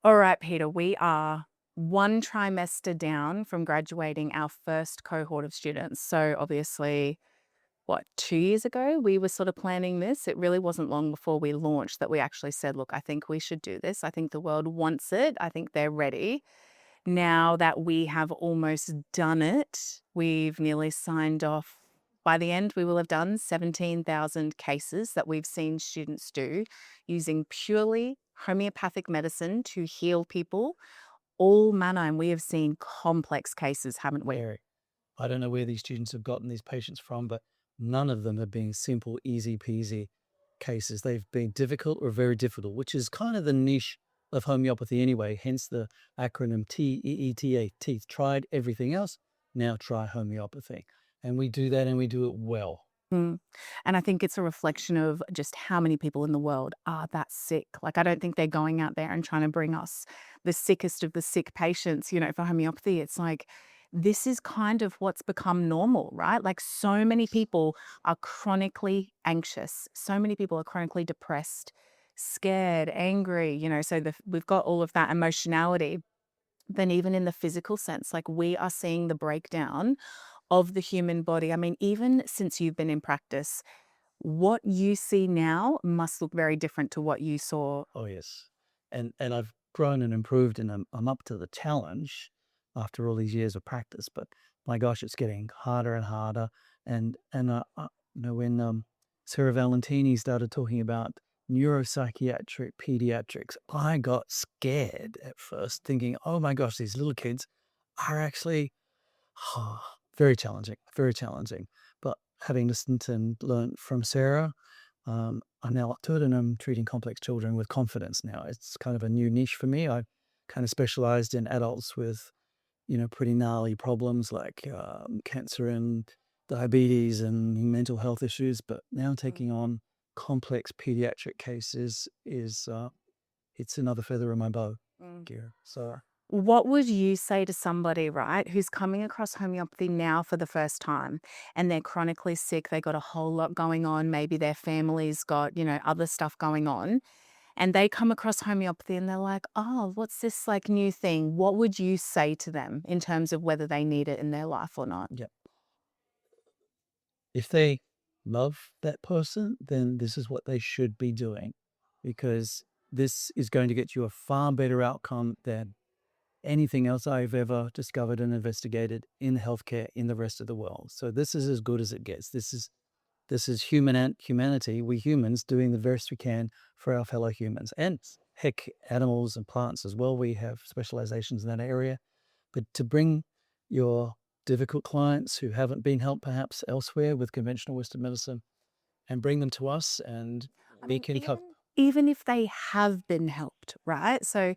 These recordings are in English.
All right, Peter, we are one trimester down from graduating our first cohort of students. So obviously, what, 2 years ago, we were sort of planning this. It really wasn't long before we launched that we actually said, look, I think we should do this. I think the world wants it. I think they're ready. Now that we have almost done it, we've nearly signed off. By the end, we will have done 17,000 cases that we've seen students do using purely homeopathic medicine to heal people, all manner. And we have seen complex cases, haven't we? Very. I don't know where these students have gotten these patients from, but none of them have been simple, easy peasy cases. They've been difficult or very difficult, which is kind of the niche of homeopathy anyway, hence the acronym TEETA, teeth. Tried everything else, now try homeopathy. And we do that and we do it well. Mm. And I think it's a reflection of just how many people in the world are that sick. Like, I don't think they're going out there and trying to bring us the sickest of the sick patients, for homeopathy. It's like, this is kind of what's become normal, right? Like, so many people are chronically anxious. So many people are chronically depressed, scared, angry, so we've got all of that emotionality. Then even in the physical sense, like, we are seeing the breakdown of the human body. I mean, even since you've been in practice, what you see now must look very different to what you saw. Oh, yes. And I've grown and improved and I'm up to the challenge after all these years of practice. But my gosh, it's getting harder and harder. When Sarah Valentini started talking about neuropsychiatric pediatrics, I got scared at first, thinking, oh my gosh, these little kids are actually very challenging, very challenging. But having listened and learned from Sarah, I'm now up to it and I'm treating complex children with confidence now. It's kind of a new niche for me. I kind of specialized in adults with, pretty gnarly problems like cancer and diabetes and mental health issues. But now taking on complex pediatric cases it's another feather in my bow Mm. gear. So What would you say to somebody, right, who's coming across homeopathy now for the first time and they're chronically sick, they got a whole lot going on, maybe their family's got, other stuff going on, and they come across homeopathy and they're like, oh, what's this like new thing? What would you say to them in terms of whether they need it in their life or not? yeah, if they love that person, then this is what they should be doing because this is going to get you a far better outcome than anything else I've ever discovered and investigated in healthcare in the rest of the world. So this is as good as it gets. This is humanity, we humans doing the best we can for our fellow humans and heck, animals and plants as well. We have specializations in that area. But to bring your difficult clients who haven't been helped perhaps elsewhere with conventional Western medicine and bring them to us and I we mean, can cope. even if they have been helped, right? So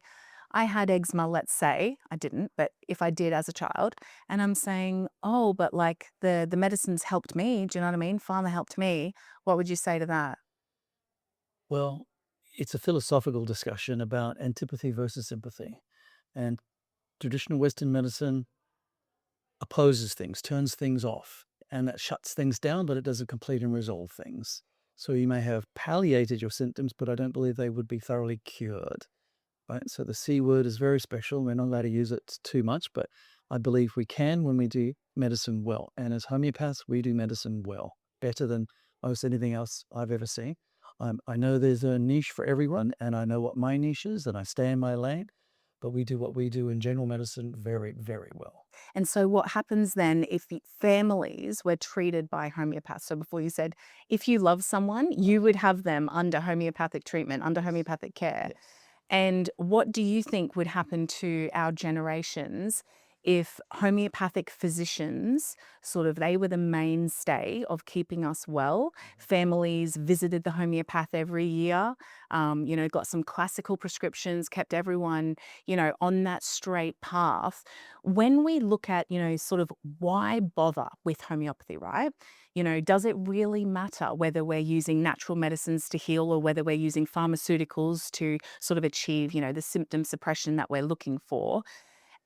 I had eczema, let's say. I didn't, but if I did as a child, and I'm saying, oh, but like the medicines helped me. Do you know what I mean? Pharma helped me. What would you say to that? Well, it's a philosophical discussion about antipathy versus sympathy. And traditional Western medicine opposes things, turns things off, and that shuts things down, but it doesn't complete and resolve things. So you may have palliated your symptoms, but I don't believe they would be thoroughly cured. Right? So the C word is very special. We're not allowed to use it too much, but I believe we can when we do medicine well. And as homeopaths, we do medicine well, better than most anything else I've ever seen. I know there's a niche for everyone, and I know what my niche is, and I stay in my lane, but we do what we do in general medicine very, very well. And so what happens then if families were treated by homeopaths? So before you said, if you love someone, you would have them under homeopathic treatment, under homeopathic care. Yes. And what do you think would happen to our generations if homeopathic physicians they were the mainstay of keeping us well? Families visited the homeopath every year, got some classical prescriptions, kept everyone, on that straight path. When we look at, sort of why bother with homeopathy, right? Does it really matter whether we're using natural medicines to heal or whether we're using pharmaceuticals to sort of achieve, the symptom suppression that we're looking for?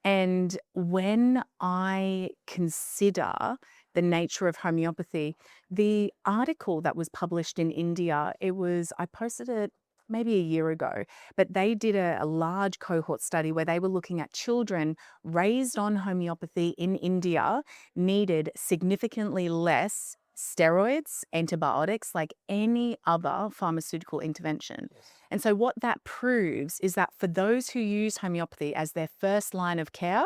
And when I consider the nature of homeopathy, the article that was published in India, I posted it maybe a year ago, but they did a large cohort study where they were looking at children raised on homeopathy in India needed significantly less steroids, antibiotics, like any other pharmaceutical intervention. Yes. And so, what that proves is that for those who use homeopathy as their first line of care,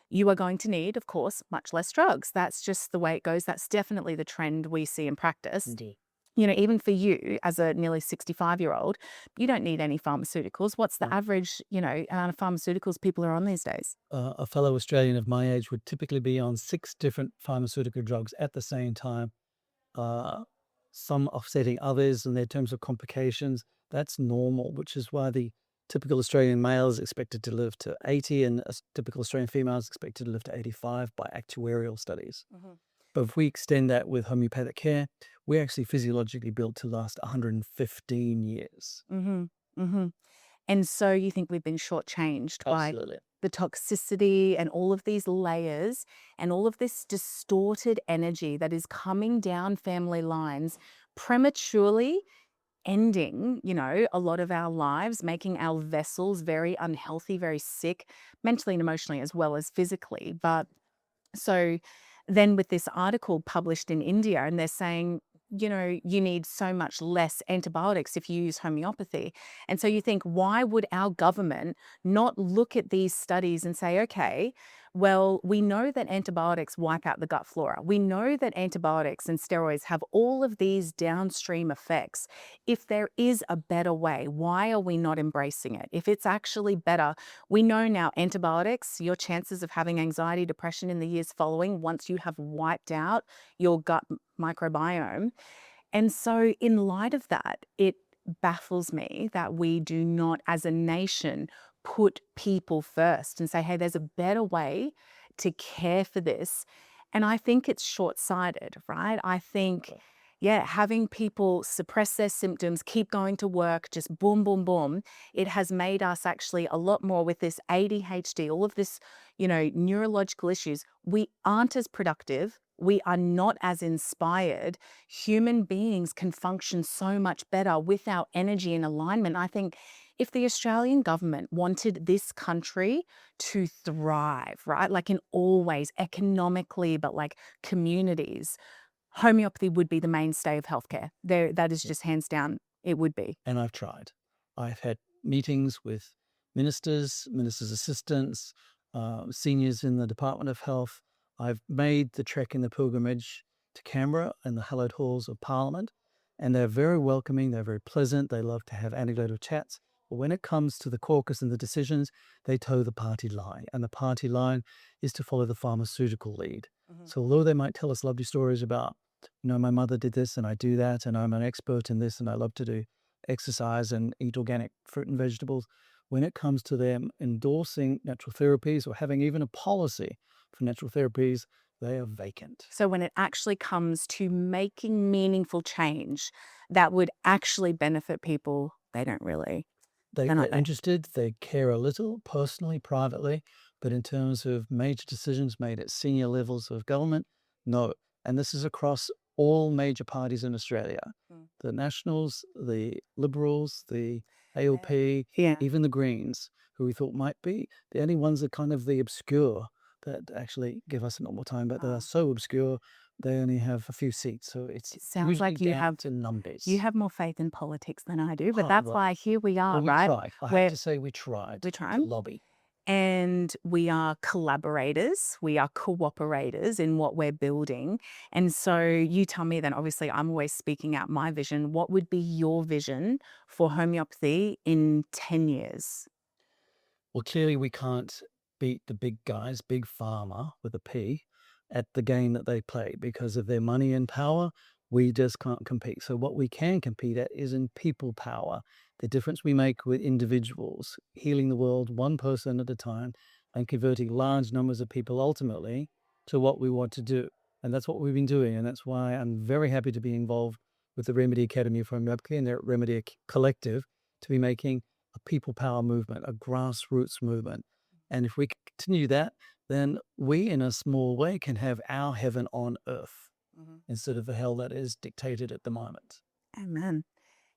you are going to need, of course, much less drugs. That's just the way it goes. That's definitely the trend we see in practice. Indeed. Even for you as a nearly 65-year-old, you don't need any pharmaceuticals. What's the No. average, amount of pharmaceuticals people are on these days? A fellow Australian of my age would typically be on 6 different pharmaceutical drugs at the same time, uh, some offsetting others in their terms of complications. That's normal, which is why the typical Australian male is expected to live to 80 and a typical Australian female is expected to live to 85 by actuarial studies. Mhm. But if we extend that with homeopathic care, we're actually physiologically built to last 115 years. Mhm. Mhm. And so you think we've been shortchanged by Absolutely. the toxicity and all of these layers and all of this distorted energy that is coming down family lines prematurely ending, a lot of our lives, making our vessels very unhealthy, very sick, mentally and emotionally as well as physically. But so then with this article published in India, and they're saying, you need so much less antibiotics if you use homeopathy. And so you think, why would our government not look at these studies and say, okay, well, we know that antibiotics wipe out the gut flora. We know that antibiotics and steroids have all of these downstream effects. If there is a better way, why are we not embracing it? If it's actually better, we know now antibiotics, your chances of having anxiety, depression in the years following, once you have wiped out your gut microbiome. And so, in light of that, it baffles me that we do not, as a nation, put people first and say, hey, there's a better way to care for this. And I think it's short sighted, right? I think, yeah, having people suppress their symptoms, keep going to work, just boom, boom, boom, it has made us actually a lot more with this ADHD, all of this, neurological issues. We aren't as productive. We are not as inspired. Human beings can function so much better with our energy in alignment. I think if the Australian government wanted this country to thrive, right, like in all ways, economically, but like communities, homeopathy would be the mainstay of healthcare. That is just hands down, it would be. And I've tried. I've had meetings with ministers, ministers' assistants, seniors in the Department of Health. I've made the trek and the pilgrimage to Canberra and the hallowed halls of Parliament, and they're very welcoming. They're very pleasant. They love to have anecdotal chats. But when it comes to the caucus and the decisions, they toe the party line, and the party line is to follow the pharmaceutical lead. Mhm. So although they might tell us lovely stories about, my mother did this and I do that, and I'm an expert in this and I love to do exercise and eat organic fruit and vegetables. When it comes to them endorsing natural therapies or having even a policy for natural therapies, they are vacant. So when it actually comes to making meaningful change that would actually benefit people, they don't really. They're They're not there. interested, they care a little personally, privately, but in terms of major decisions made at senior levels of government, no. And this is across all major parties in Australia. Mm. The Nationals, the Liberals, the ALP, Yeah. even the Greens, who we thought might be the only ones that kind of the obscure that actually give us a normal time, but they are so obscure, they only have a few seats. So it's It sounds usually like you down have to you numbers. have more faith in politics than I do, but Oh, that's why here we are, well, we right? try. I have We're to say we tried we're to trying. lobby. And we are collaborators, we are cooperators in what we're building. And so you tell me then, obviously, I'm always speaking out my vision. What would be your vision for homeopathy in 10 years? Well, clearly we can't beat the big guys, big pharma with a P, at the game that they play because of their money and power. We just can't compete. So what we can compete at is in people power, the difference we make with individuals, healing the world one person at a time and converting large numbers of people ultimately to what we want to do. And that's what we've been doing. And that's why I'm very happy to be involved with the RMDY Academy for Homeopathy and their RMDY Collective to be making a people power movement, a grassroots movement. And if we continue that, then we, in a small way, can have our heaven on earth Mhm. instead of the hell that is dictated at the moment. Amen.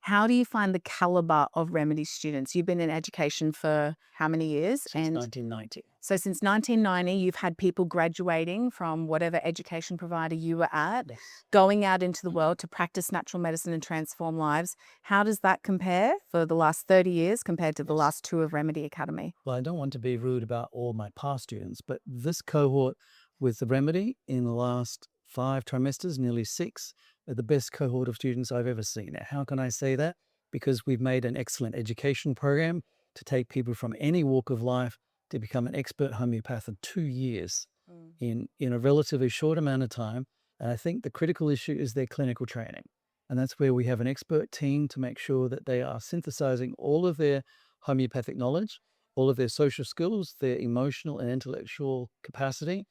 How do you find the caliber of remedy students? You've been in education for how many years? Since And 1990. so since 1990, you've had people graduating from whatever education provider you were at, Yes. going out into the world to practice natural medicine and transform lives. How does that compare for the last 30 years compared to the Yes. last two of Remedy Academy? Well, I don't want to be rude about all my past students, but this cohort with the remedy in the last 5 trimesters, nearly 6, are the best cohort of students I've ever seen. Now, how can I say that? Because we've made an excellent education program to take people from any walk of life to become an expert homeopath in 2 years Mm, in a relatively short amount of time. And I think the critical issue is their clinical training. And that's where we have an expert team to make sure that they are synthesizing all of their homeopathic knowledge, all of their social skills, their emotional and intellectual capacity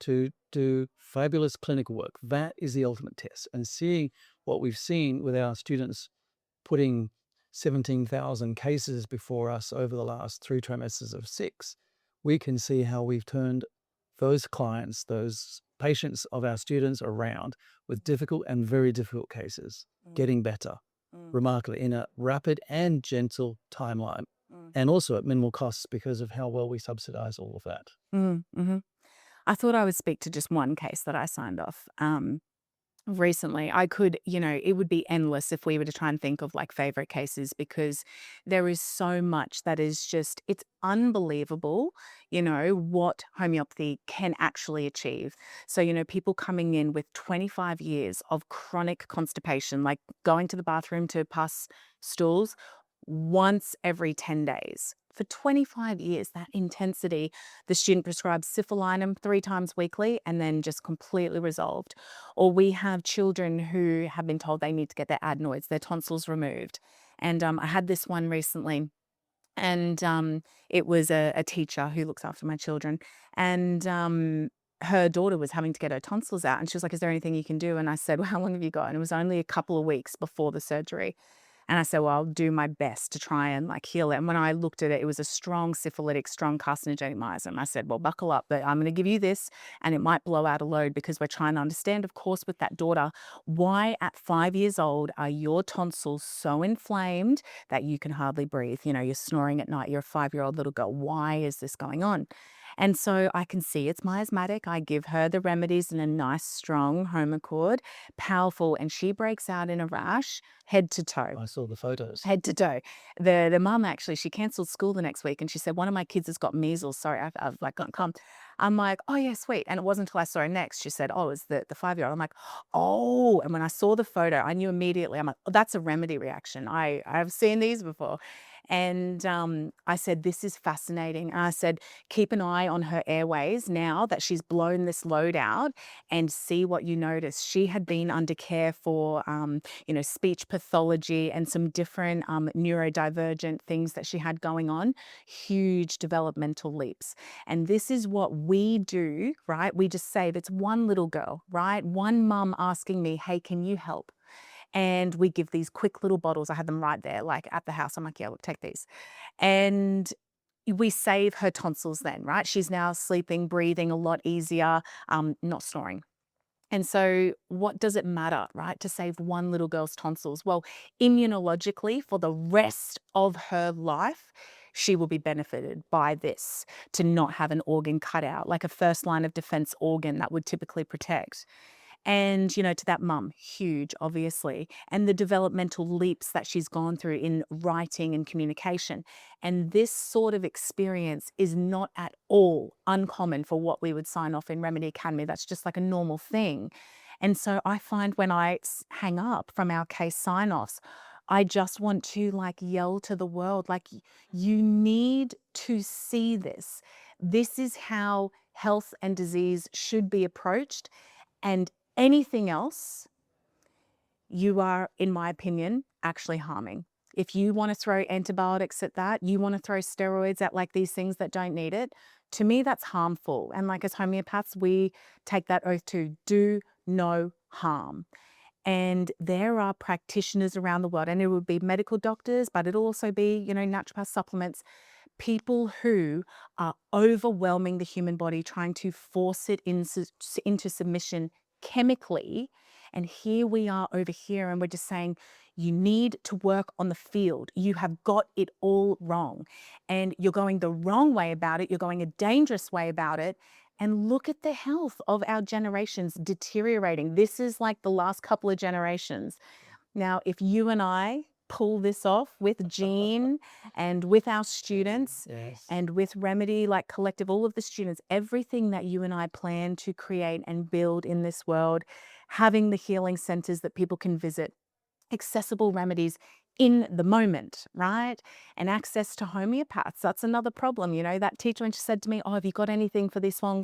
to do fabulous clinical work. That is the ultimate test. And seeing what we've seen with our students putting 17,000 cases before us over the last 3 trimesters of 6, we can see how we've turned those clients, those patients of our students around with difficult and very difficult cases, mm, getting better mm, remarkably in a rapid and gentle timeline, mm, and also at minimal costs because of how well we subsidize all of that. mm. I thought I would speak to just one case that I signed off. Recently, I could, it would be endless if we were to try and think of like favorite cases because there is so much that is just, it's unbelievable, what homeopathy can actually achieve. So, people coming in with 25 years of chronic constipation, like going to the bathroom to pass stools once every 10 days. For 25 years, that intensity, the student prescribed syphilinum 3 times weekly and then just completely resolved. Or we have children who have been told they need to get their adenoids, their tonsils removed. And I had this one recently, and it was a teacher who looks after my children. And her daughter was having to get her tonsils out. And she was like, "Is there anything you can do?" And I said, "Well, how long have you got?" And it was only a couple of weeks before the surgery. And I said, "Well, I'll do my best to try and like heal it." And when I looked at it, it was a strong syphilitic, strong carcinogenic myosm. I said, "Well, buckle up, but I'm going to give you this and it might blow out a load because we're trying to understand, of course, with that daughter, why at 5 years old are your tonsils so inflamed that you can hardly breathe? You're snoring at night. You're a 5-year-old little girl. Why is this going on?" And so I can see it's miasmatic. I give her the remedies in a nice, strong home accord, powerful, and she breaks out in a rash head to toe. I saw the photos. Head to toe. The mum actually, she cancelled school the next week and she said, "One of my kids has got measles. Sorry, I've like got come." I'm like, "Oh yeah, sweet." And it wasn't until I saw her next, she said, "Oh, it's the 5-year-old." I'm like, "Oh." And when I saw the photo, I knew immediately. I'm like, "Oh, that's a remedy reaction. I've seen these before." And I said, "This is fascinating." And I said, "Keep an eye on her airways now that she's blown this load out and see what you notice." She had been under care for speech pathology and some different neurodivergent things that she had going on, huge developmental leaps. And this is what we do, right? We just save. It's one little girl, right? One mum asking me, "Hey, can you help?" And we give these quick little bottles. I had them right there, like at the house. I'm like, "Yeah, look, take these." And we save her tonsils then, right? She's now sleeping, breathing a lot easier, not snoring. And so what does it matter, right, to save one little girl's tonsils? Well, immunologically, for the rest of her life, she will be benefited by this, to not have an organ cut out, like a first line of defense organ that would typically protect. And, to that mum, huge, obviously, and the developmental leaps that she's gone through in writing and communication. And this sort of experience is not at all uncommon for what we would sign off in Remedy Academy. That's just like a normal thing. And so I find when I hang up from our case sign offs, I just want to like yell to the world, like, you need to see this. This is how health and disease should be approached. And anything else, you are, in my opinion, actually harming. If you want to throw antibiotics at that, you want to throw steroids at like these things that don't need it, to me, that's harmful. And like as homeopaths, we take that oath to do no harm. And there are practitioners around the world, and it would be medical doctors, but it'll also be, naturopath supplements, people who are overwhelming the human body, trying to force it into submission chemically, And here we are over here, and we're just saying, you need to work on the field. You have got it all wrong. And you're going the wrong way about it. You're going a dangerous way about it. And look at the health of our generations deteriorating. This is like the last couple of generations. Now, if you and I pull this off with Jean and with our students Yes. and with Remedy, like Collective, all of the students, everything that you and I plan to create and build in this world, having the healing centers that people can visit, accessible remedies in the moment, right? And access to homeopaths. That's another problem. You know, that teacher, when she said to me, oh, have you got anything for this one?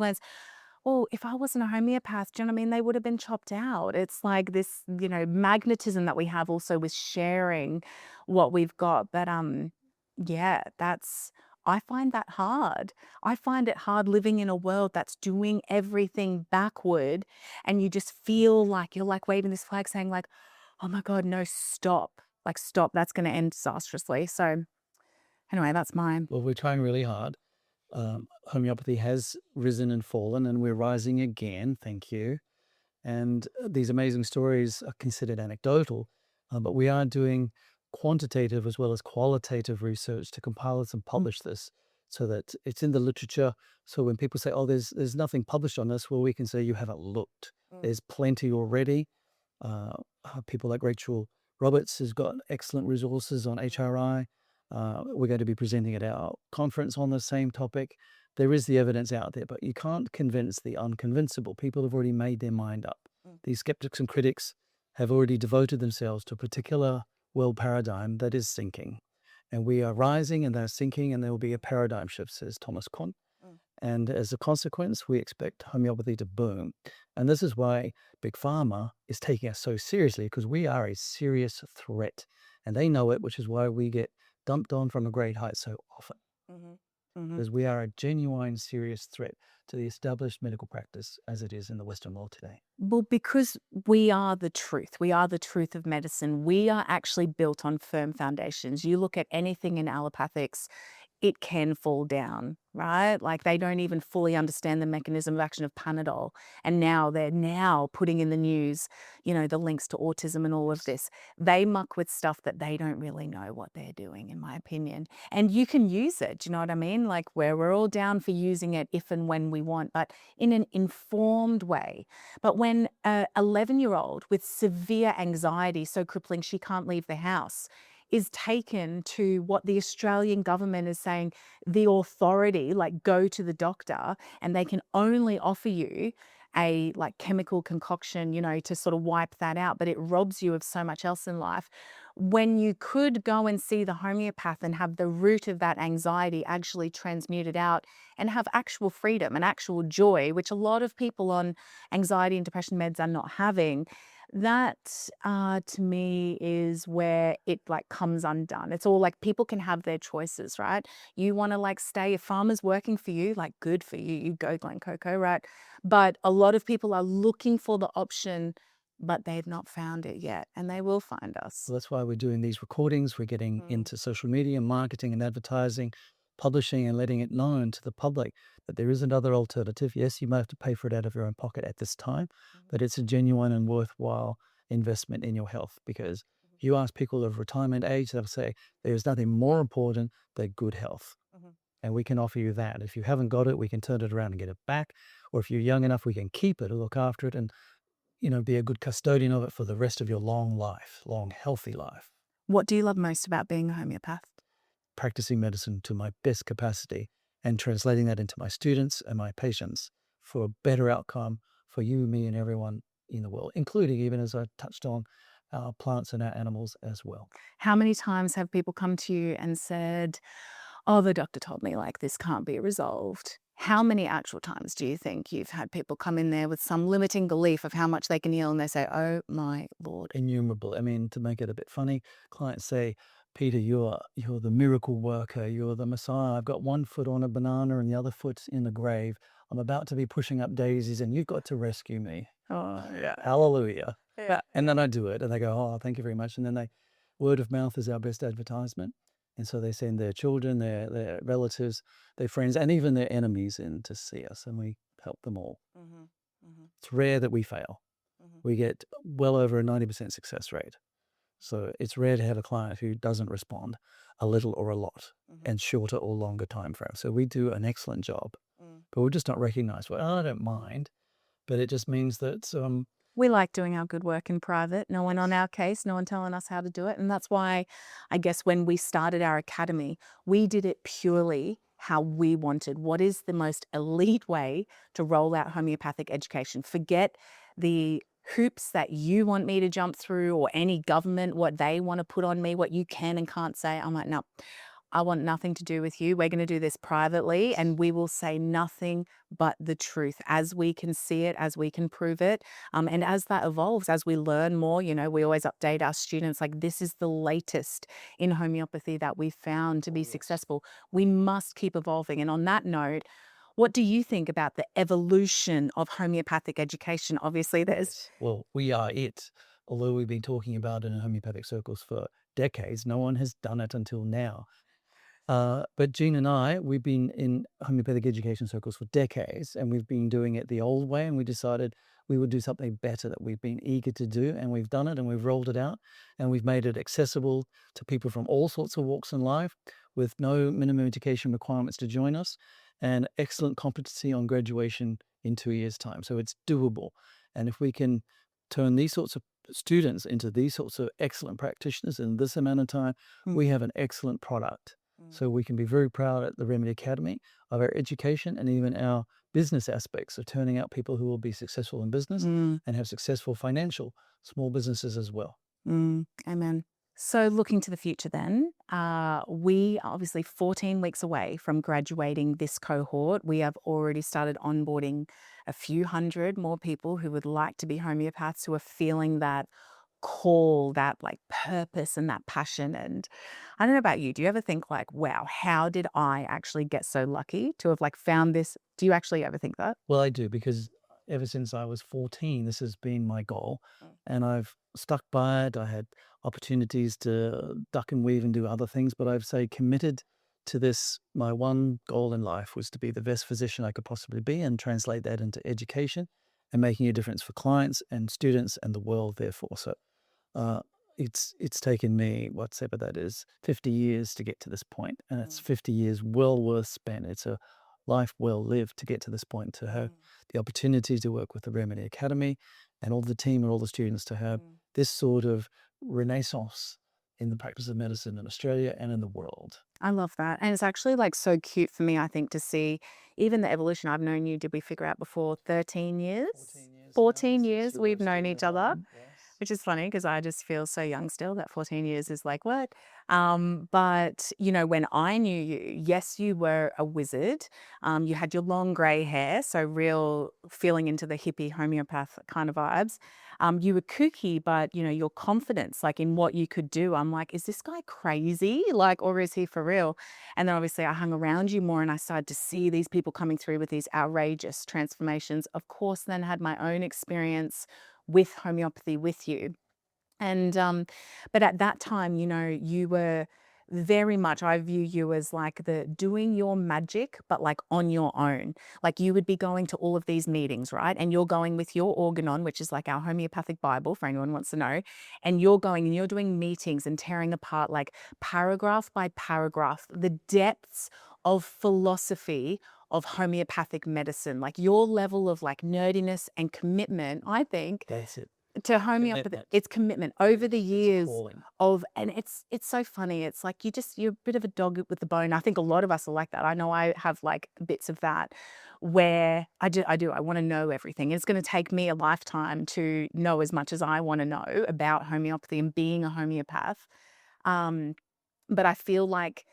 Well, if I wasn't a homeopath, do you know what I mean? They would have been chopped out. It's like this, you know, magnetism that we have also with sharing what we've got. But yeah, I find that hard. I find it hard living in a world that's doing everything backward, and you just feel like you're like waving this flag saying like, oh my God, no, stop. Like, stop. That's going to end disastrously. So anyway, that's mine. Well, we're trying really hard. Homeopathy has risen and fallen, and we're rising again. Thank you. And these amazing stories are considered anecdotal, but we are doing quantitative as well as qualitative research to compile this and publish this so that it's in the literature. So when people say, oh, there's nothing published on this, well, we can say you haven't looked. There's plenty already. People like Rachel Roberts has got excellent resources on HRI. We're going to be presenting at our conference on the same topic. There is the evidence out there, but you can't convince the unconvincible. People have already made their mind up. These skeptics and critics have already devoted themselves to a particular world paradigm that is sinking. And we are rising and they're sinking, and there will be a paradigm shift, says Thomas Kuhn. And as a consequence, we expect homeopathy to boom. And this is why Big Pharma is taking us so seriously, because we are a serious threat. And they know it, which is why we get dumped on from a great height so often. Because we are a genuine, serious threat to the established medical practice as it is in the Western world today. Well, because we are the truth. We are the truth of medicine. We are actually built on firm foundations. You look at anything in allopathics, it can fall down, right? Like they don't even fully understand the mechanism of action of Panadol. And now they're now putting in the news, you know, the links to autism and all of this. They muck with stuff that they don't really know what they're doing, in my opinion. And you can use it, do you know what I mean? Like we're all down for using it if and when we want, but in an informed way. But when an 11-year-old with severe anxiety, so crippling she can't leave the house, is taken to what the Australian government is saying, the authority, like go to the doctor, and they can only offer you a like chemical concoction, you know, to sort of wipe that out, but it robs you of so much else in life. When you could go and see the homeopath and have the root of that anxiety actually transmuted out and have actual freedom and actual joy, which a lot of people on anxiety and depression meds are not having, that to me is where it like comes undone. It's all like people can have their choices, right? You want to like stay, if pharma's working for you, like good for you, you go Glen Coco, right? But a lot of people are looking for the option, but they've not found it yet, and they will find us. So that's why we're doing these recordings. We're getting into social media, marketing and advertising, publishing and letting it known to the public that there is another alternative. Yes, you might have to pay for it out of your own pocket at this time, but it's a genuine and worthwhile investment in your health, because you ask people of retirement age, they'll say there's nothing more important than good health. And we can offer you that. If you haven't got it, we can turn it around and get it back. Or if you're young enough, we can keep it or look after it and, you know, be a good custodian of it for the rest of your long life, long, healthy life. What do you love most about being a homeopath? Practicing medicine to my best capacity and translating that into my students and my patients for a better outcome for you, me, and everyone in the world, including, even as I touched on, our plants and our animals as well. How many times have people come to you and said, oh, the doctor told me like this can't be resolved? How many actual times do you think you've had people come in there with some limiting belief of how much they can heal and they say, oh my Lord? Innumerable. I mean, to make it a bit funny, clients say, Peter, you're the miracle worker. You're the Messiah. I've got one foot on a banana and the other foot's in the grave. I'm about to be pushing up daisies and you've got to rescue me. Oh, yeah. Hallelujah. Yeah. And then I do it and they go, oh, thank you very much. And then word of mouth is our best advertisement. And so they send their children, their relatives, their friends, and even their enemies in to see us, and we help them all. It's rare that we fail. we get well over a 90% success rate. So it's rare to have a client who doesn't respond a little or a lot and shorter or longer time frame. So we do an excellent job, but we're just not recognized. Well, I don't mind, but it just means that We like doing our good work in private. No one on our case, no one telling us how to do it. And that's why I guess when we started our academy, we did it purely how we wanted. What is the most elite way to roll out homeopathic education? Forget the hoops that you want me to jump through or any government, what they want to put on me, what you can and can't say. I'm like, no, I want nothing to do with you. We're going to do this privately and we will say nothing but the truth as we can see it, as we can prove it. And as that evolves, as we learn more, we always update our students like this is the latest in homeopathy that we've found to be successful. We must keep evolving. And on that note, what do you think about the evolution of homeopathic education? Obviously, there's well, we are it. Although we've been talking about it in homeopathic circles for decades, no one has done it until now. But Jean and I, we've been in homeopathic education circles for decades, and we've been doing it the old way, and we decided we would do something better that we've been eager to do, and we've done it, and we've rolled it out, and we've made it accessible to people from all sorts of walks in life with no minimum education requirements to join us, and excellent competency on graduation in 2 years' time. So it's doable. And if we can turn these sorts of students into these sorts of excellent practitioners in this amount of time, we have an excellent product. So we can be very proud at the RMDY Academy of our education and even our business aspects of turning out people who will be successful in business and have successful financial small businesses as well. Amen. So looking to the future then, we are obviously 14 weeks away from graduating this cohort. We have already started onboarding a few hundred more people who would like to be homeopaths, who are feeling that call, that like purpose and that passion. And I don't know about you, do you ever think like, wow, how did I actually get so lucky to have like found this? Do you actually ever think that? Well, I do because ever since I was 14, this has been my goal and I've stuck by it. I had opportunities to duck and weave and do other things, but I've say committed to this. My one goal in life was to be the best physician I could possibly be and translate that into education and making a difference for clients and students and the world therefore. So uh, it's taken me whatever that is 50 years to get to this point, and it's 50 years well worth spent. It's a life well lived to get to this point, to have the opportunity to work with the RMDY Academy and all the team and all the students to have this sort of renaissance in the practice of medicine in Australia and in the world. I love that. And it's actually like so cute for me, I think, to see even the evolution. I've known you, did we figure out before 13 years? 14 years now, 14 since years you were we've a known student each of other, mine. Yes. which is funny because I just feel so young still. That 14 years is like, what? But, when I knew you, yes, you were a wizard. You had your long gray hair, so real feeling into the hippie homeopath kind of vibes. You were kooky, but, your confidence, like in what you could do, I'm like, is this guy crazy? Like, or is he for real? And then obviously I hung around you more and I started to see these people coming through with these outrageous transformations. Of course, then had my own experience with homeopathy with you. And but at that time, you were very much, I view you as like the doing your magic, but like on your own. Like you would be going to all of these meetings, right? And you're going with your organon, which is like our homeopathic Bible for anyone who wants to know. And you're going and you're doing meetings and tearing apart like paragraph by paragraph, the depths of philosophy of homeopathic medicine. Like your level of like nerdiness and commitment, I think, That's it. to homeopathy, Commitment. it's commitment over the It's years calling. of, and it's so funny. It's like you're a bit of a dog with the bone. I think a lot of us are like that. I know I have like bits of that where I want to know everything. It's going to take me a lifetime to know as much as I want to know about homeopathy and being a homeopath. Um, but I feel like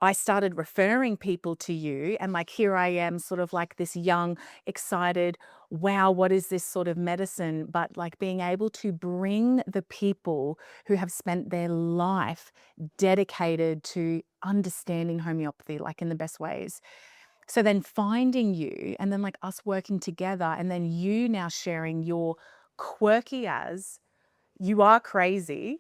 I started referring people to you and like here I am sort of like this young, excited, wow, what is this sort of medicine? But like being able to bring the people who have spent their life dedicated to understanding homeopathy, like in the best ways. So then finding you and then like us working together and then you now sharing your quirky as you are crazy,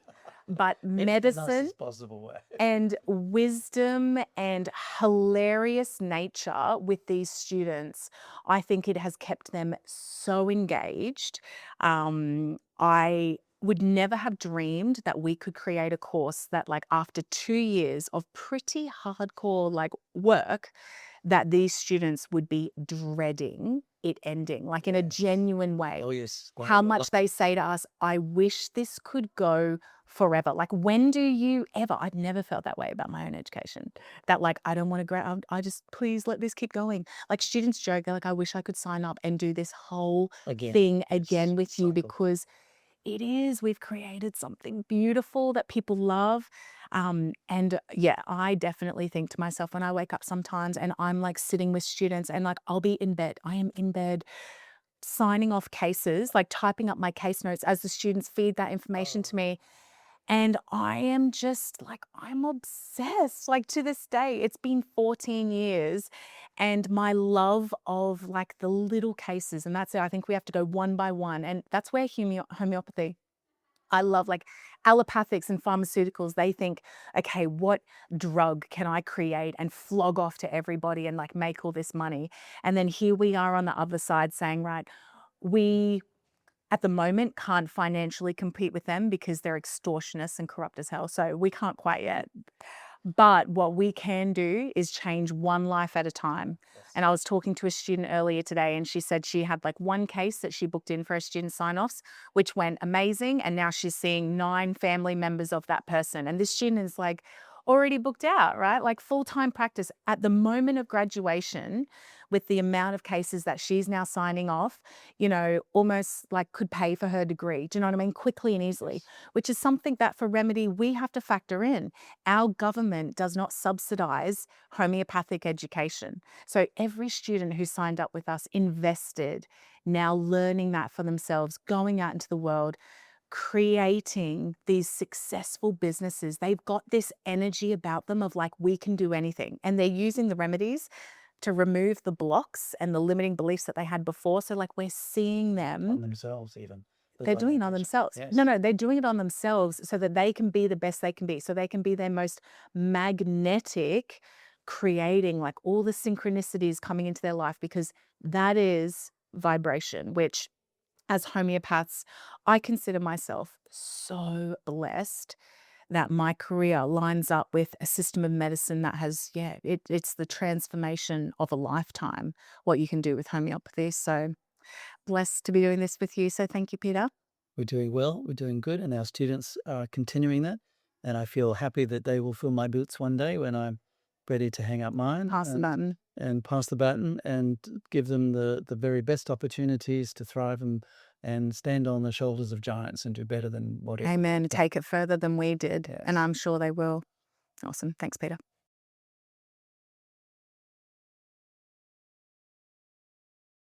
but In the medicine nicest possible way. and wisdom and hilarious nature with these students, I think it has kept them so engaged. I would never have dreamed that we could create a course that, like, after 2 years of pretty hardcore like work, that these students would be dreading it ending, like in a Yes. genuine way. Oh, yes. How much they say to us, I wish this could go forever. Like, when do you ever? I'd never felt that way about my own education. That, like, I don't want to I just, please let this keep going. Like, students joke, they're like, I wish I could sign up and do this whole Again. thing Yes. again with you, Cycle. because we've created something beautiful that people love. And yeah, I definitely think to myself when I wake up sometimes and I'm like sitting with students and like I'll be in bed, I am in bed signing off cases, like typing up my case notes as the students feed that information to me. And I am just like, I'm obsessed. Like, to this day, it's been 14 years. And my love of like the little cases, and that's it. I think we have to go one by one. And that's where homeopathy, I love, like, allopathics and pharmaceuticals. They think, okay, what drug can I create and flog off to everybody and like make all this money? And then here we are on the other side saying, right, we at the moment can't financially compete with them because they're extortionists and corrupt as hell. So we can't quite yet. But what we can do is change one life at a time. Yes. And I was talking to a student earlier today, and she said she had like one case that she booked in for her student sign-offs, which went amazing. And now she's seeing 9 family members of that person. And this student is like already booked out, right? Like full-time practice at the moment of graduation, with the amount of cases that she's now signing off, almost like could pay for her degree. Do you know what I mean? Quickly and easily, Yes. which is something that for Remedy, we have to factor in. Our government does not subsidize homeopathic education. So every student who signed up with us invested, now learning that for themselves, going out into the world, creating these successful businesses. They've got this energy about them of like, we can do anything. And they're using the remedies to remove the blocks and the limiting beliefs that they had before. So like, we're seeing them. On themselves even. They're doing it on themselves. Yes. No, they're doing it on themselves so that they can be the best they can be. So they can be their most magnetic, creating like all the synchronicities coming into their life, because that is vibration, which as homeopaths, I consider myself so blessed that my career lines up with a system of medicine that has, it's the transformation of a lifetime, what you can do with homeopathy. So blessed to be doing this with you. So thank you, Peter. We're doing well, we're doing good, and our students are continuing that. And I feel happy that they will fill my boots one day when I'm ready to hang up mine Pass the button. and pass the baton and give them the very best opportunities to thrive and stand on the shoulders of giants and do better than whatever. Amen. Take it further than we did. Yes. And I'm sure they will. Awesome. Thanks, Peter.